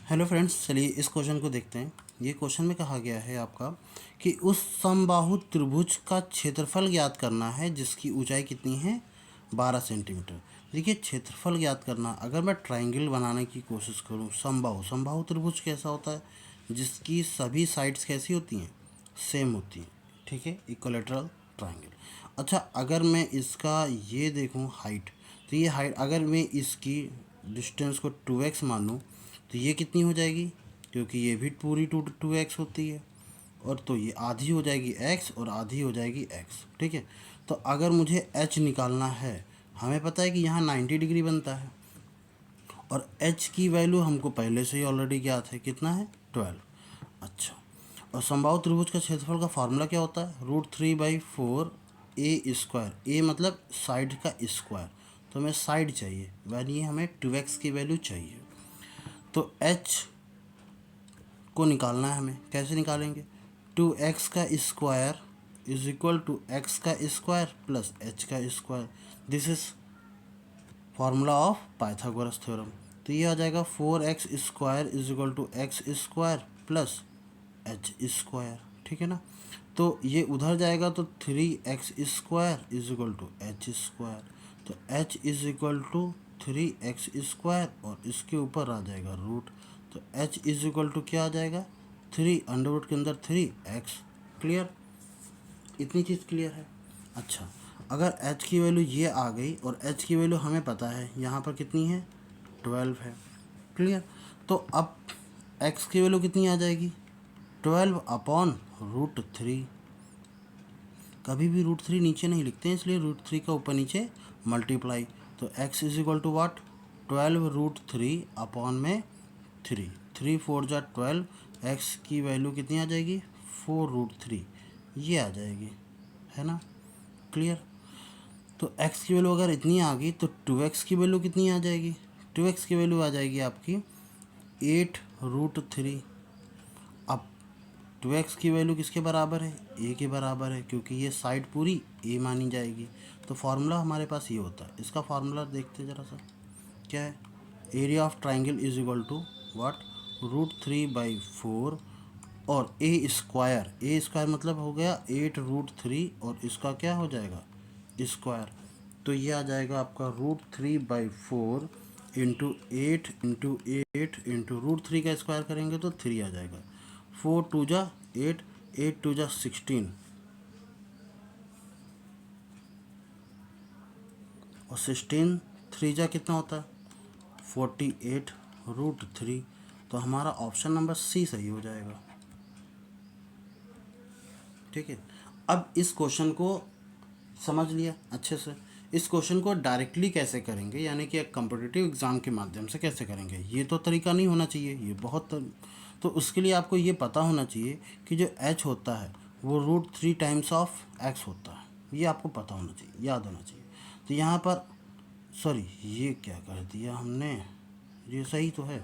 Hello friends, चलिए इस question को देखते हैं। ये क्वेश्चन में कहा गया है आपका कि उस समबाहु त्रिभुज का क्षेत्रफल ज्ञात करना है जिसकी ऊंचाई कितनी है, 12 सेंटीमीटर। देखिए, क्षेत्रफल ज्ञात करना, अगर मैं ट्रायंगल बनाने की कोशिश करूं, समबाहु त्रिभुज कैसा होता है, जिसकी सभी साइड्स कैसी होती हैं, सेम होती हैं। ठीक है, इक्विलैटरल ट्रायंगल। अच्छा, अगर मैं इसका ये देखूं हाइट, तो ये हाइट अगर मैं इसकी डिस्टेंस को 2x मानूं तो ये कितनी हो जाएगी, क्योंकि ये भी पूरी 2x होती है, और तो ये आधी हो जाएगी x और आधी हो जाएगी x। ठीक है, तो अगर मुझे h निकालना है, हमें पता है कि यहाँ 90 डिग्री बनता है, और h की वैल्यू हमको पहले से ही ऑलरेडी ज्ञात है, कितना है, 12। अच्छा, और समबाहु त्रिभुज का क्षेत्रफल का फार्मूला क्या होता है, √3/4 a स्क्वायर। ए मतलब साइड का स्क्वायर, तो हमें साइड चाहिए, यानी हमें 2x की वैल्यू चाहिए। तो h को निकालना है हमें, कैसे निकालेंगे, 2x का square is equal to x का स्क्वायर प्लस h का square. This is formula of Pythagoras theorem. तो ये आ जाएगा 4x square is equal to x square plus h square. ठीक है ना, तो ये उधर जाएगा तो 3x square is equal to h square. तो h is equal to 3x square और इसके ऊपर आ जाएगा रूट, तो h इज इक्वल टू क्या आ जाएगा, 3 अंडर रूट के अंदर 3x। क्लियर, इतनी चीज़ क्लियर है। अच्छा, अगर h की वैल्यू ये आ गई और h की वैल्यू हमें पता है यहाँ पर कितनी है, 12 है। क्लियर, तो अब x की वैल्यू कितनी आ जाएगी, 12/√3। कभी भी √3 नीचे नहीं लिखते हैं, इसलिए √3 का ऊपर नीचे मल्टीप्लाई। तो x is equal to what, 12√3/3। 3 4 जा 12, x की वैल्यू कितनी आ जाएगी, 4√3, ये आ जाएगी, है ना। क्लियर, तो x की वैल्यू अगर इतनी आ गई तो 2x की वैल्यू कितनी आ जाएगी, 2x की वैल्यू आ जाएगी आपकी 8√3। अब 2x की वैल्यू किसके बराबर है, a के बराबर है, क्योंकि ये साइड पूरी a मानी जाएगी। तो फार्मूला हमारे पास ये होता है, इसका फार्मूला देखते ज़रा सा क्या है, area of triangle is equal to what, √3/4 और a स्क्वायर मतलब हो गया 8√3 और इसका क्या हो जाएगा, स्क्वायर। तो ये आ जाएगा आपका √3/4 इंटू 8 का स्क्वायर करेंगे तो 3 आ जाएगा। 4 2 जा 8, 8 2 जा 16 और 16 3 जा कितना होता है, 48√3। तो हमारा ऑप्शन नंबर सी सही हो जाएगा। ठीक है, अब इस क्वेश्चन को समझ लिया अच्छे से। इस क्वेश्चन को डायरेक्टली कैसे करेंगे, यानी कि एक कॉम्पिटिटिव एग्ज़ाम के माध्यम से कैसे करेंगे, ये तो तरीका नहीं होना चाहिए, ये बहुत तो उसके लिए आपको ये पता होना चाहिए कि जो h होता है वो √3 टाइम्स ऑफ x होता है, ये आपको पता होना चाहिए, याद होना चाहिए। तो यहाँ पर सॉरी, ये क्या कर दिया हमने, ये सही तो है,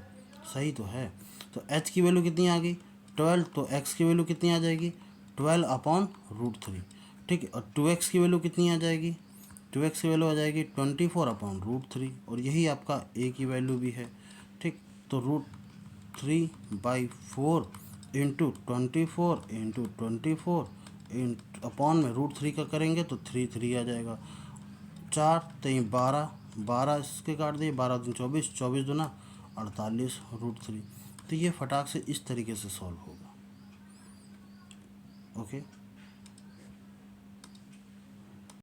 सही तो है। तो h की वैल्यू कितनी आ गई, 12, तो x की वैल्यू कितनी आ जाएगी, 12/√3। ठीक है, और 2x की वैल्यू कितनी आ जाएगी, 2x की वैल्यू आ जाएगी 24/√3, और यही आपका a की वैल्यू भी है। ठीक, तो √3/4 इंटू 24 इंटू 24 अपॉन में √3 का करेंगे तो 3 आ जाएगा। 4 3 12, 12 इसके काट दिए, 12 दूनी 24, 24 दूना 48√3। तो ये फटाक से इस तरीके से सॉल्व होगा। ओके।